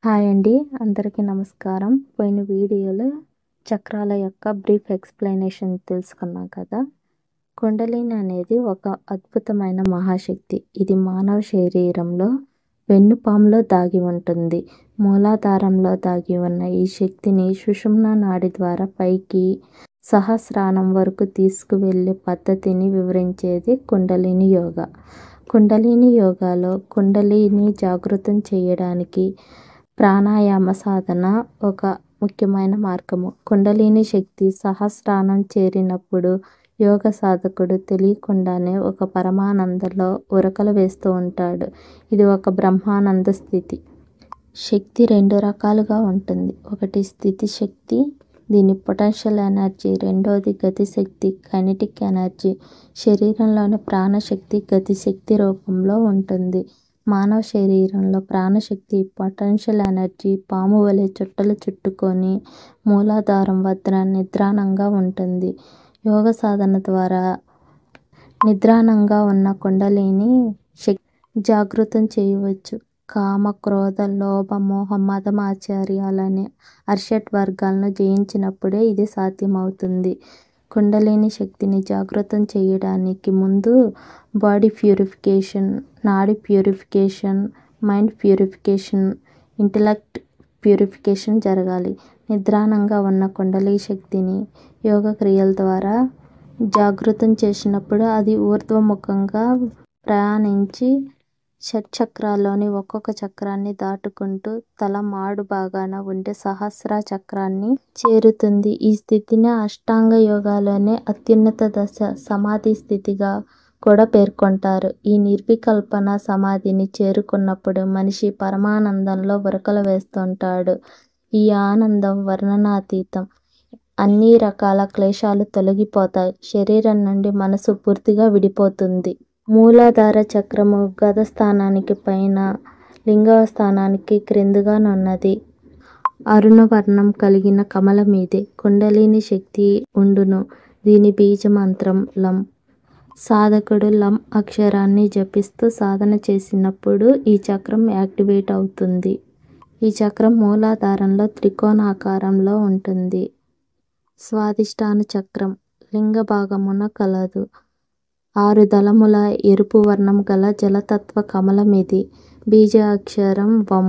Hi అండి, అందరికీ నమస్కారం. పోయిన వీడియోలో చక్రాల యొక్క బ్రీఫ్ ఎక్స్ప్లెనేషన్ తెలుసుకున్నాం కదా. కుండలిని అనేది ఒక అద్భుతమైన మహాశక్తి. ఇది మానవ శరీరంలో వెన్నుపాములో దాగి ఉంటుంది. మూలాధారంలో దాగి ఉన్న ఈ శక్తిని సుషుమ్నా నాడి ద్వారా పైకి సహస్రారం వరకు తీసుకువెళ్ళే పద్ధతిని వివరించేది కుండలిని యోగా. కుండలిని యోగాలో కుండలిని జాగృతం చేయడానికి ప్రాణాయామ సాధన ఒక ముఖ్యమైన మార్గము. కుండలిని శక్తి సహస్రారం చేరినప్పుడు యోగ సాధకుడు తెలియకుండానే ఒక పరమానందంలో ఉరకలు వేస్తూ ఉంటాడు. ఇది ఒక బ్రహ్మానంద స్థితి. శక్తి రెండు రకాలుగా ఉంటుంది. ఒకటి స్థితి శక్తి, దీని పొటెన్షియల్ ఎనర్జీ. రెండోది గతి శక్తి, కైనెటిక్ ఎనర్జీ. శరీరంలోని ప్రాణశక్తి గతి శక్తి రూపంలో ఉంటుంది. మానవ శరీరంలో ప్రాణశక్తి పొటెన్షియల్ ఎనర్జీ పాము వలె చుట్టలు చుట్టుకొని మూలాధారం వద్ద నిద్రాణంగా ఉంటుంది. యోగ సాధన ద్వారా నిద్రాణంగా ఉన్న కుండలిని శక్తి జాగృతం చేయవచ్చు. కామ, క్రోధ, లోభ, మోహ, మదం, ఆచార్యాలనే అర్షట్ వర్గాలను జయించినప్పుడే ఇది సాధ్యమవుతుంది. కుండలిని శక్తిని జాగృతం చేయడానికి ముందు బాడీ ప్యూరిఫికేషన్, నాడీ purification, mind purification, intellect purification జరగాలి. నిద్రాణంగా ఉన్న కుండలి శక్తిని యోగ క్రియల ద్వారా జాగృతం చేసినప్పుడు అది ఊర్ధ్వముఖంగా ప్రయాణించి షట్చక్రాల్లోని ఒక్కొక్క చక్రాన్ని దాటుకుంటూ తల మాడు భాగాన ఉండే సహస్ర చక్రాన్ని చేరుతుంది. ఈ స్థితిని అష్టాంగ యోగాలోనే అత్యున్నత దశ సమాధి స్థితిగా కూడా పేర్కొంటారు. ఈ నిర్వికల్పన సమాధిని చేరుకున్నప్పుడు మనిషి పరమానందంలో ఉరకలు వేస్తుంటాడు. ఈ ఆనందం వర్ణనాతీతం. అన్ని రకాల క్లేశాలు తొలగిపోతాయి. శరీరం నుండి మనసు పూర్తిగా విడిపోతుంది. మూలాధార చక్రము గద స్థానానికి పైన, లింగ స్థానానికి క్రిందగానున్నది. అరుణవర్ణం కలిగిన కమల మీదే కుండలిని శక్తి ఉండును. దీని బీజమంత్రం లం. సాధకుడు లం అక్షరాన్ని జపిస్తూ సాధన చేసినప్పుడు ఈ చక్రం యాక్టివేట్ అవుతుంది. ఈ చక్రం మూలాధారంలో త్రికోణాకారంలో ఉంటుంది. స్వాదిష్టాన చక్రం లింగ భాగమున కలదు. 6 దళముల ఎరుపు వర్ణం గల జలతత్వ కమలమిది. బీజ అక్షరం వం.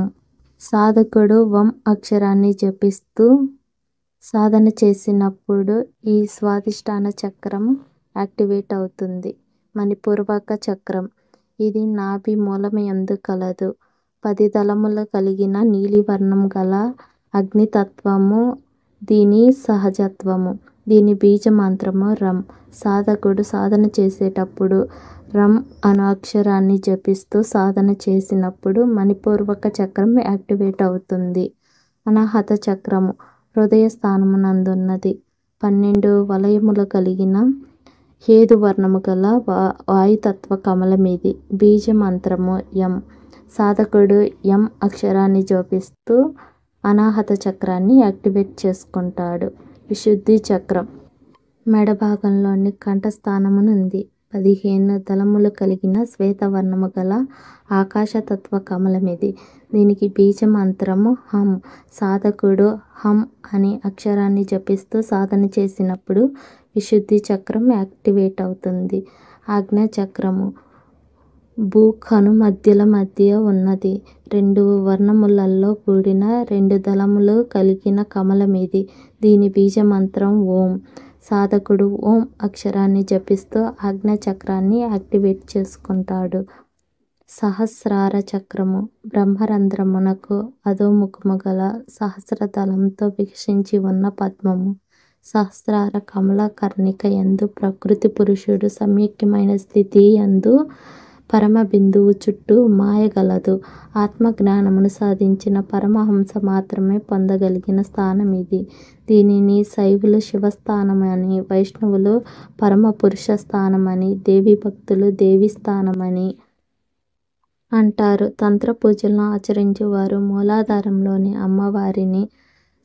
సాధకుడు వం అక్షరాన్ని జపిస్తూ సాధన చేసినప్పుడు ఈ స్వాదిష్టాన చక్రం యాక్టివేట్ అవుతుంది. మణిపూరక చక్రం ఇది నాభి మూలముయందు కలదు. 10 దళములు కలిగిన నీలివర్ణం గల అగ్నితత్వము దీని సహజత్వము. దీని బీజమంత్రము రం. సాధకుడు సాధన చేసేటప్పుడు రం అను అక్షరాన్ని జపిస్తూ సాధన చేసినప్పుడు మణిపూరక చక్రం యాక్టివేట్ అవుతుంది. అనాహత చక్రము హృదయ స్థానమునందున్నది. 12 వలయములు కలిగిన హేదువర్ణము గల వాయుతత్వ కమలమిది. బీజమంత్రము యం. సాధకుడు యం అక్షరాన్ని జపిస్తూ అనాహత చక్రాన్ని యాక్టివేట్ చేసుకుంటాడు. విశుద్ధి చక్రం మెడ భాగంలోని కంఠస్థానమునుంది. 15 దళములు కలిగిన శ్వేతవర్ణము గల ఆకాశతత్వ కమలమిది. దీనికి బీజమంత్రము హం. సాధకుడు హం అని అక్షరాన్ని జపిస్తూ సాధన చేసినప్పుడు విశుద్ధి చక్రం యాక్టివేట్ అవుతుంది. ఆజ్ఞా చక్రము భూకను మధ్యల మధ్య ఉన్నది. 2 వర్ణములలో కూడిన 2 దళములు కలిగిన కమలమిది. దీని బీజమంత్రం ఓం. సాధకుడు ఓం అక్షరాన్ని జపిస్తూ ఆజ్ఞా చక్రాన్ని యాక్టివేట్ చేసుకుంటాడు. సహస్రార చక్రము బ్రహ్మరంధ్రమునకు అధోముఖము గల సహస్రదళంతో వికసించి ఉన్న పద్మము. సహస్రార కమల కర్ణిక యందు ప్రకృతి పురుషుడు సమ్యక్యమైన స్థితి యందు పరమ బిందువు చుట్టూ మాయ గలదు. ఆత్మజ్ఞానమును సాధించిన పరమహంస మాత్రమే పొందగలిగిన స్థానం ఇది. దీనిని శైవులు శివస్థానమని, వైష్ణవులు పరమపురుష స్థానమని, దేవీ భక్తులు దేవీ స్థానమని అంటారు. తంత్ర పూజలను ఆచరించేవారు మూలాధారంలోని అమ్మవారిని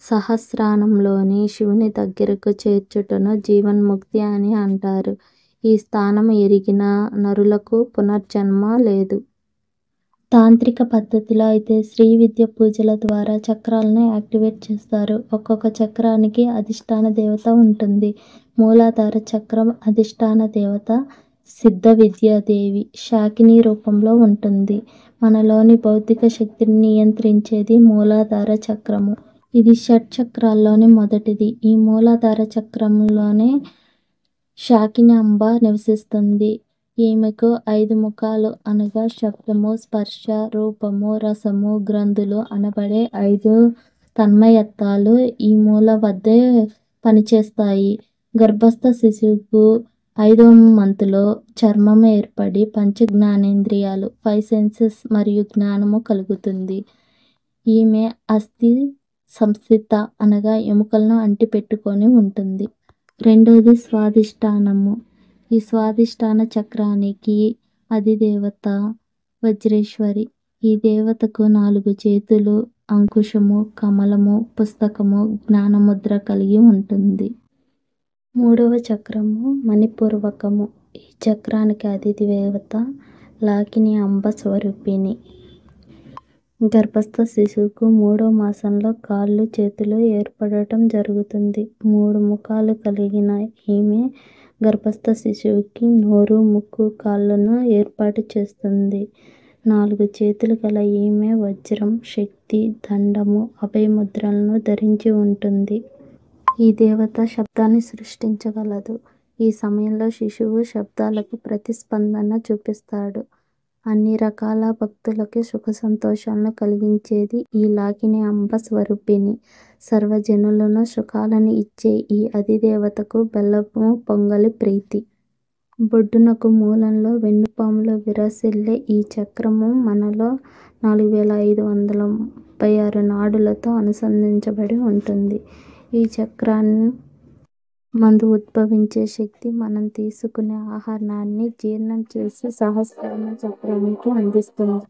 సహస్రారంలోని శివుని దగ్గరకు చేర్చుటను జీవన్ముక్తి అని అంటారు. ఈ స్థానము ఎరిగిన నరులకు పునర్జన్మ లేదు. తాంత్రిక పద్ధతిలో అయితే శ్రీ విద్య పూజల ద్వారా చక్రాలను యాక్టివేట్ చేస్తారు. ఒక్కొక్క చక్రానికి అధిష్టాన దేవత ఉంటుంది. మూలాధార చక్రం అధిష్టాన దేవత సిద్ధ విద్యాదేవి శాకిని రూపంలో ఉంటుంది. మనలోని భౌతిక శక్తిని నియంత్రించేది మూలాధార చక్రము. ఇది షట్ చక్రాల్లోని మొదటిది. ఈ మూలాధార చక్రంలోనే శాకిని అంబ నివసిస్తుంది. ఈమెకు 5 ముఖాలు అనగా శబ్దము, స్పర్శ, రూపము, రసము, గ్రంథులు అనబడే 5 తన్మయత్వాలు ఈ మూల వద్దే పనిచేస్తాయి. గర్భస్థ శిశువుకు 5వ మంతులో చర్మం ఏర్పడి పంచ జ్ఞానేంద్రియాలు 5 సెన్సెస్ మరియు జ్ఞానము కలుగుతుంది. ఈమె అస్థి సంస్థిత అనగా ఎముకలను అంటిపెట్టుకొని ఉంటుంది. రెండవది స్వాధిష్టానము. ఈ స్వాధిష్టాన చక్రానికి అధిదేవత వజ్రేశ్వరి. ఈ దేవతకు 4 చేతులు, అంకుశము, కమలము, పుస్తకము, జ్ఞానముద్ర కలిగి ఉంటుంది. మూడవ చక్రము మణిపూర్వకము. ఈ చక్రానికి అధిదేవత లాకిని అంబ స్వరూపిణి. గర్భస్థ శిశువుకు 3వ మాసంలో కాళ్ళు, చేతులు ఏర్పడటం జరుగుతుంది. 3 ముఖాలు కలిగిన ఈమె గర్భస్థ శిశువుకి నోరు, ముక్కు, కాళ్ళను ఏర్పాటు చేస్తుంది. 4 చేతులు గల ఈమె వజ్రం, శక్తి, దండము, అభయముద్రలను ధరించి ఉంటుంది. ఈ దేవత శబ్దాన్ని సృష్టించగలదు. ఈ సమయంలో శిశువు శబ్దాలకు ప్రతిస్పందన చూపిస్తాడు. అన్ని రకాల భక్తులకి సుఖ సంతోషాలను కలిగించేది ఈ లాకిని అంబ స్వరూపిణి. సర్వజనులను సుఖాలను ఇచ్చే ఈ అధిదేవతకు బెల్లము పొంగలి ప్రీతి. బొడ్డునకు మూలంలో వెన్నుపాములో విరసిల్లే ఈ చక్రము మనలో 4536 నాడులతో అనుసంధించబడి ఉంటుంది. ఈ చక్రాన్ని మందు ఉద్భవించే శక్తి మనం తీసుకునే ఆహారాన్ని జీర్ణం చేసి సహస్రార చక్రానికి అందిస్తుంది.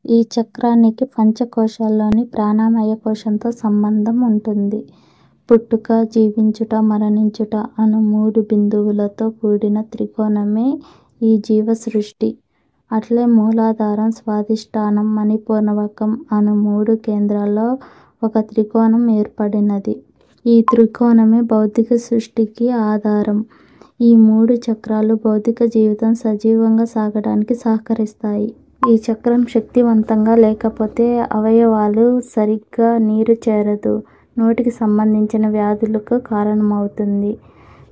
ఈ చక్రానికి పంచకోశాల్లోని ప్రాణమయ కోశంతో సంబంధం ఉంటుంది. పుట్టుక, జీవించుట, మరణించుట అను 3 బిందువులతో కూడిన త్రికోణమే ఈ జీవ సృష్టి. అట్లే మూలాధారం, స్వాధిష్టానం, మణిపూర్వకం అను 3 కేంద్రాల్లో ఒక త్రికోణం ఏర్పడినది. ఈ త్రికోణమే భౌతిక సృష్టికి ఆధారం. ఈ 3 చక్రాలు భౌతిక జీవితం సజీవంగా సాగడానికి సహకరిస్తాయి. ఈ చక్రం శక్తివంతంగా లేకపోతే అవయవాలు సరిగ్గా నీరు చేరదు. నోటికి సంబంధించిన వ్యాధులకు కారణమవుతుంది.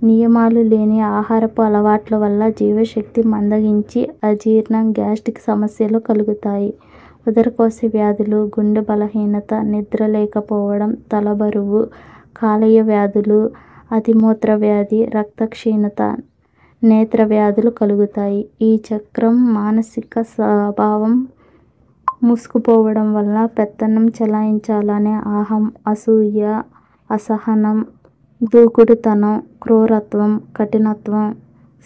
నియమాలు లేని ఆహారపు అలవాట్ల వల్ల జీవశక్తి మందగించి అజీర్ణం, గ్యాస్ట్రిక్ సమస్యలు కలుగుతాయి. ఉదరకోశ వ్యాధులు, గుండె బలహీనత, నిద్ర లేకపోవడం, తలబరువు, కాలేయ వ్యాధులు, అతిమూత్ర వ్యాధి, రక్తక్షీణత, నేత్ర వ్యాధులు కలుగుతాయి. ఈ చక్రం మానసిక స్వభావం మూసుకుపోవడం వల్ల పెత్తనం చెలాయించాలనే అహం, అసూయ, అసహనం, దూకుడుతనం, క్రూరత్వం, కఠినత్వం,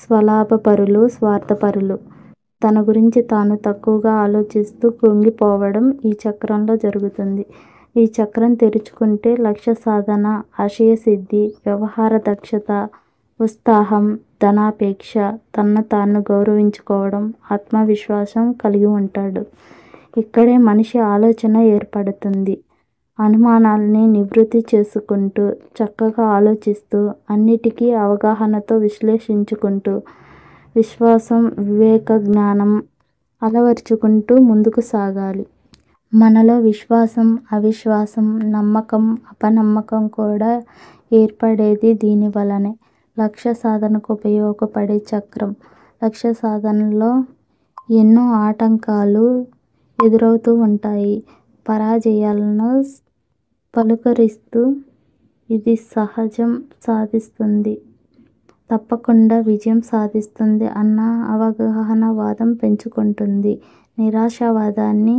స్వలాభపరులు, స్వార్థపరులు, తన గురించి తాను తక్కువగా ఆలోచిస్తూ కృంగిపోవడం ఈ చక్రంలో జరుగుతుంది. ఈ చక్రం తెరుచుకుంటే లక్ష్య సాధన, ఆశయ సిద్ధి, వ్యవహార దక్షత, ఉత్సాహం, ధనాపేక్ష, తన్ను తాను గౌరవించుకోవడం, ఆత్మవిశ్వాసం కలిగి ఉంటాడు. ఇక్కడే మనిషి ఆలోచన ఏర్పడుతుంది. అనుమానాల్ని నివృత్తి చేసుకుంటూ, చక్కగా ఆలోచిస్తూ, అన్నిటికీ అవగాహనతో విశ్లేషించుకుంటూ, విశ్వాసం, వివేక జ్ఞానం అలవర్చుకుంటూ ముందుకు సాగాలి. మనలో విశ్వాసం, అవిశ్వాసం, నమ్మకం, అపనమ్మకం కూడా ఏర్పడేది దీని వలనే. లక్ష్య సాధనకు ఉపయోగపడే చక్రం. లక్ష్య సాధనలో ఎన్నో ఆటంకాలు ఎదురవుతూ ఉంటాయి. పరాజయాలను పలుకరిస్తూ ఇది సహజం, సాధిస్తుంది, తప్పకుండా విజయం సాధిస్తుంది అన్న అవగాహనవాదం పెంచుకుంటుంది. నిరాశావాదాన్ని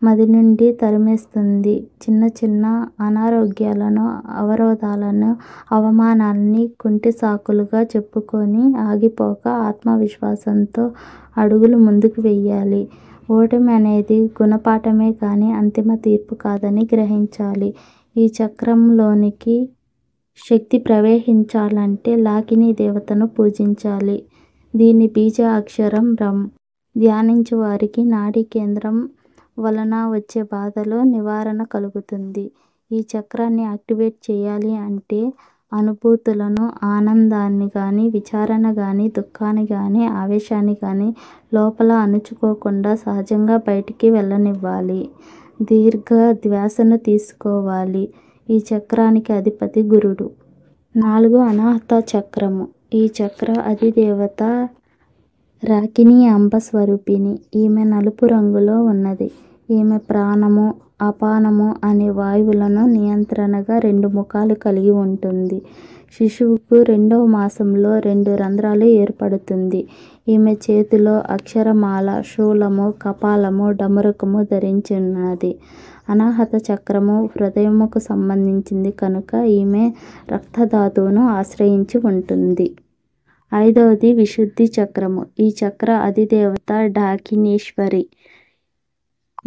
మది నుండి తరిమేస్తుంది. చిన్న చిన్న అనారోగ్యాలను, అవరోధాలను, అవమానాలని కుంటి సాకులుగా చెప్పుకొని ఆగిపోక ఆత్మవిశ్వాసంతో అడుగులు ముందుకు వెయ్యాలి. ఓటమి అనేది గుణపాఠమే కానీ అంతిమ తీర్పు కాదని గ్రహించాలి. ఈ చక్రంలోనికి శక్తి ప్రవేశించాలంటే లాకిని దేవతను పూజించాలి. దీని బీజ అక్షరం రం. ధ్యానించు వారికి నాడీ కేంద్రం వలన వచ్చే బాధలో నివారణ కలుగుతుంది. ఈ చక్రాన్ని యాక్టివేట్ చేయాలి అంటే అనుభూతులను, ఆనందాన్ని కానీ, విచారణ కానీ, దుఃఖాన్ని కానీ, ఆవేశాన్ని కానీ లోపల అణుచుకోకుండా సహజంగా బయటికి వెళ్ళనివ్వాలి. దీర్ఘ శ్వాసను తీసుకోవాలి. ఈ చక్రానికి అధిపతి గురుడు. 4. అనాహత చక్రము. ఈ చక్ర అధిదేవత రాకిని అంబ స్వరూపిణి. ఈమె నలుపు రంగులో ఉన్నది. ఈమె ప్రాణము, అపానము అనే వాయువులను నియంత్రణగా 2 ముఖాలు కలిగి ఉంటుంది. శిశువుకు 2వ మాసంలో 2 రంధ్రాలు ఏర్పడుతుంది. ఈమె చేతిలో అక్షరమాల, శూలము, కపాలము, డమరుకము ధరించినది. అనాహత చక్రము హృదయముకు సంబంధించింది కనుక ఈమె రక్తధాతువును ఆశ్రయించి ఉంటుంది. 5వది విశుద్ధి చక్రము. ఈ చక్ర అధిదేవత డాకినీశ్వరి.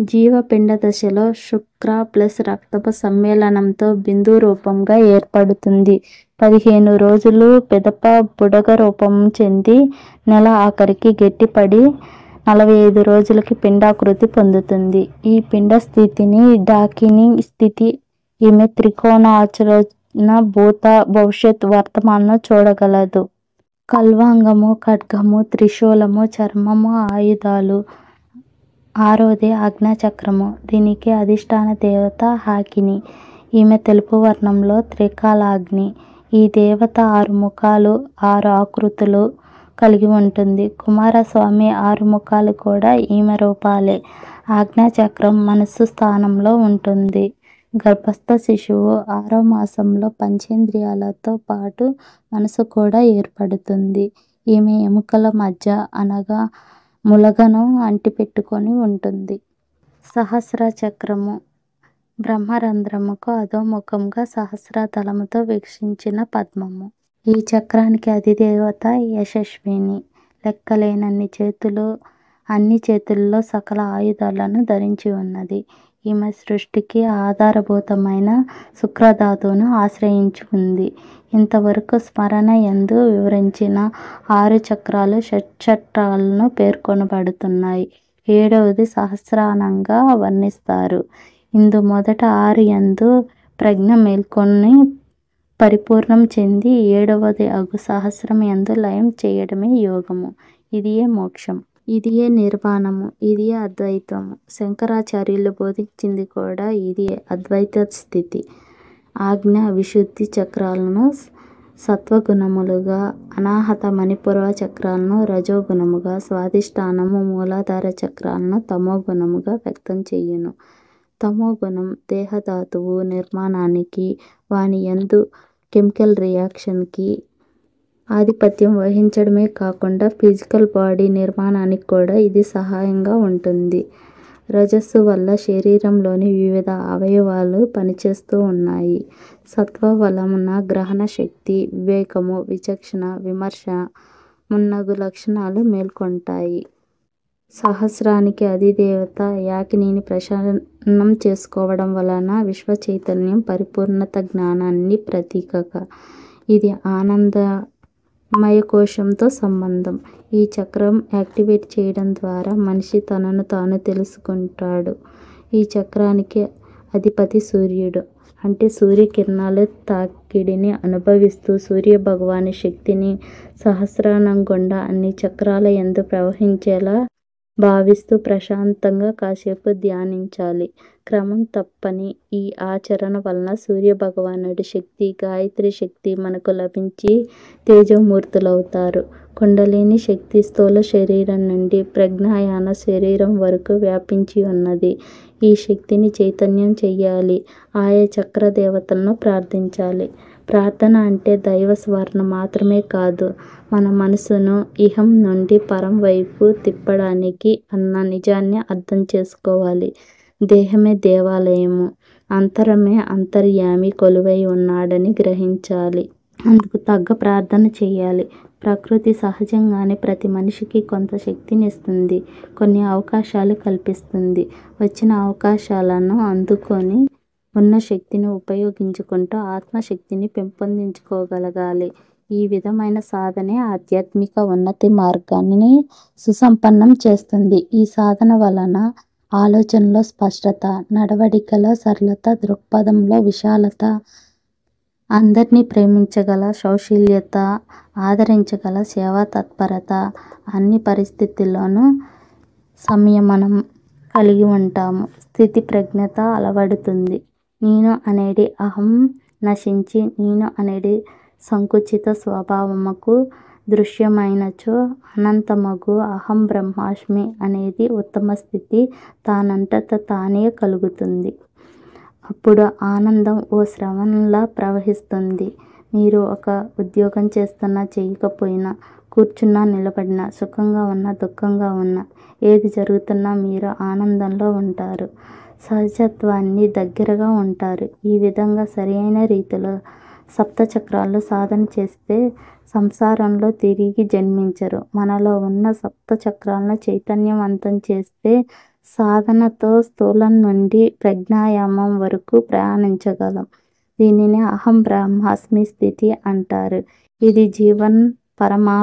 జీవపిండ దశలో శుక్ర ప్లస్ రక్తపు సమ్మేళనంతో బిందు రూపంగా ఏర్పడుతుంది. 15 రోజులు పిదప బుడగ రూపం చెంది నెల ఆఖరికి గట్టిపడి 45 రోజులకి పిండాకృతి పొందుతుంది. ఈ పిండ స్థితిని డాకిని స్థితి. ఈమె త్రికోణాచరణ భూత, భవిష్యత్, వర్తమానం చూడగలదు. కల్వాంగము, ఖడ్గము, త్రిశూలము, చర్మము ఆయుధాలు. 6వది ఆజ్ఞాచక్రము. దీనికి అధిష్టాన దేవత హాకిని. ఈమె తెలుపు వర్ణంలో త్రికాలాగ్ని. ఈ దేవత 6 ముఖాలు, 6 ఆకృతులు కలిగి ఉంటుంది. కుమారస్వామి 6 ముఖాలు కూడా ఈమె రూపాలే. ఆజ్ఞాచక్రం మనస్సు స్థానంలో ఉంటుంది. గర్భస్థ శిశువు 6వ మాసంలో పంచేంద్రియాలతో పాటు మనసు కూడా ఏర్పడుతుంది. ఈమె ఎముకల మధ్య అనగా ములగను అంటిపెట్టుకొని ఉంటుంది. సహస్ర చక్రము. బ్రహ్మరంధ్రముకు అధోముఖంగా సహస్రదళముతో వీక్షించిన పద్మము. ఈ చక్రానికి అధిదేవత యశస్విని. లెక్కలేనన్ని చేతులు, అన్ని చేతుల్లో సకల ఆయుధాలను ధరించి ఉన్నది. ఈమె సృష్టికి ఆధారభూతమైన శుక్రధాతువును ఆశ్రయించి ఉంది. ఇంతవరకు స్మరణ యందు వివరించిన 6 చక్రాలు షట్చక్రాలను పేర్కొనబడుతున్నాయి. 7వది సహస్రానంగా వర్ణిస్తారు. ఇందు మొదట 6 యందు ప్రజ్ఞ మేల్కొని పరిపూర్ణం చెంది 7వది అగు సహస్రం యందు లయం చేయడమే యోగము. ఇదియే మోక్షం. ఇదియే నిర్వాణము. ఇదియే అద్వైతము. శంకరాచార్యులు బోధించింది కూడా ఇదియే అద్వైత స్థితి. ఆజ్ఞ, విశుద్ధి చక్రాలను సత్వగుణములుగా, అనాహత మణిపూర్వ చక్రాలను రజోగుణముగా, స్వాధిష్టానము మూలాధార చక్రాలను తమోగుణముగా వ్యక్తం చేయును. తమోగుణం దేహధాతువు నిర్మాణానికి, వాని యందు కెమికల్ రియాక్షన్కి ఆధిపత్యం వహించడమే కాకుండా ఫిజికల్ బాడీ నిర్మాణానికి కూడా ఇది సహాయంగా ఉంటుంది. రజస్సు వల్ల శరీరంలోని వివిధ అవయవాలు పనిచేస్తూ ఉన్నాయి. సత్వ వలమున గ్రహణ శక్తి, వివేకము, విచక్షణ, విమర్శ మున్నగు లక్షణాలు మేల్కొంటాయి. సహస్రానికి అధిదేవత యాకినిని ప్రసన్నం చేసుకోవడం వలన విశ్వ చైతన్యం, పరిపూర్ణత, జ్ఞానాన్ని ప్రతీకగా. ఇది ఆనందమయకోశంతో సంబంధం. ఈ చక్రం యాక్టివేట్ చేయడం ద్వారా మనిషి తనను తాను తెలుసుకుంటాడు. ఈ చక్రానికి అధిపతి సూర్యుడు. అంటే సూర్యకిరణాలు తాకిడిని అనుభవిస్తూ సూర్యభగవాని శక్తిని సహస్రానం గుండా అన్ని చక్రాల యందు ప్రవహించేలా భావిస్తూ ప్రశాంతంగా కాసేపు ధ్యానించాలి. క్రమం తప్పని ఈ ఆచరణ వలన సూర్యభగవానుడి శక్తి, గాయత్రి శక్తి మనకు లభించి తేజోమూర్తులవుతారు. కుండలిని శక్తి స్థూల శరీరం నుండి ప్రజ్ఞాయాన శరీరం వరకు వ్యాపించి ఉన్నది. ఈ శక్తిని చైతన్యం చెయ్యాలి. ఆయా చక్ర దేవతలను ప్రార్థించాలి. ప్రార్థన అంటే దైవ స్మరణ మాత్రమే కాదు, మన మనసును ఇహం నుండి పరం వైపు తిప్పడానికి అన్న నిజాన్ని అర్థం చేసుకోవాలి. దేహమే దేవాలయము, అంతరమే అంతర్యామి కొలువై ఉన్నాడని గ్రహించాలి. అందుకు తగ్గ ప్రార్థన చేయాలి. ప్రకృతి సహజంగానే ప్రతి మనిషికి కొంత శక్తినిస్తుంది, కొన్ని అవకాశాలు కల్పిస్తుంది. వచ్చిన అవకాశాలను అందుకొని ఉన్న శక్తిని ఉపయోగించుకుంటూ ఆత్మశక్తిని పెంపొందించుకోగలగాలి. ఈ విధమైన సాధనే ఆధ్యాత్మిక ఉన్నతి మార్గాన్ని సుసంపన్నం చేస్తుంది. ఈ సాధన వలన ఆలోచనలో స్పష్టత, నడవడికలో సరళత, దృక్పథంలో విశాలత, అందరినీ ప్రేమించగల సౌశీల్యత, ఆదరించగల సేవా తత్పరత, అన్ని పరిస్థితుల్లోనూ సంయమనం కలిగి ఉంటాము. స్థితి ప్రజ్ఞత అలవడుతుంది. నేను అనేది అహం నశించి నేను అనేది సంకుచిత స్వభావముకు దృశ్యమైనచో అనంతమగు అహం బ్రహ్మాస్మి అనేది ఉత్తమ స్థితి తానంతట తానే కలుగుతుంది. అప్పుడు ఆనందం ఓ స్రవంతిలా ప్రవహిస్తుంది. మీరు ఒక ఉద్యోగం చేస్తున్నా చేయకపోయినా, కూర్చున్నా నిలబడినా, సుఖంగా ఉన్నా దుఃఖంగా ఉన్నా, ఏది జరుగుతున్నా మీరు ఆనందంలో ఉంటారు. సహజత్వాన్ని దగ్గరగా ఉంటారు. ఈ విధంగా సరియైన రీతిలో సప్తచక్రాలు సాధన చేస్తే సంసారంలో తిరిగి జన్మించరు. మనలో ఉన్న సప్తచక్రాలను చైతన్యవంతం చేస్తే సాధనతో స్థూలం నుండి ప్రజ్ఞాయామం వరకు ప్రయాణించగలం. దీనిని అహం బ్రహ్మాస్మి స్థితి అంటారు. ఇది జీవన్ పరమా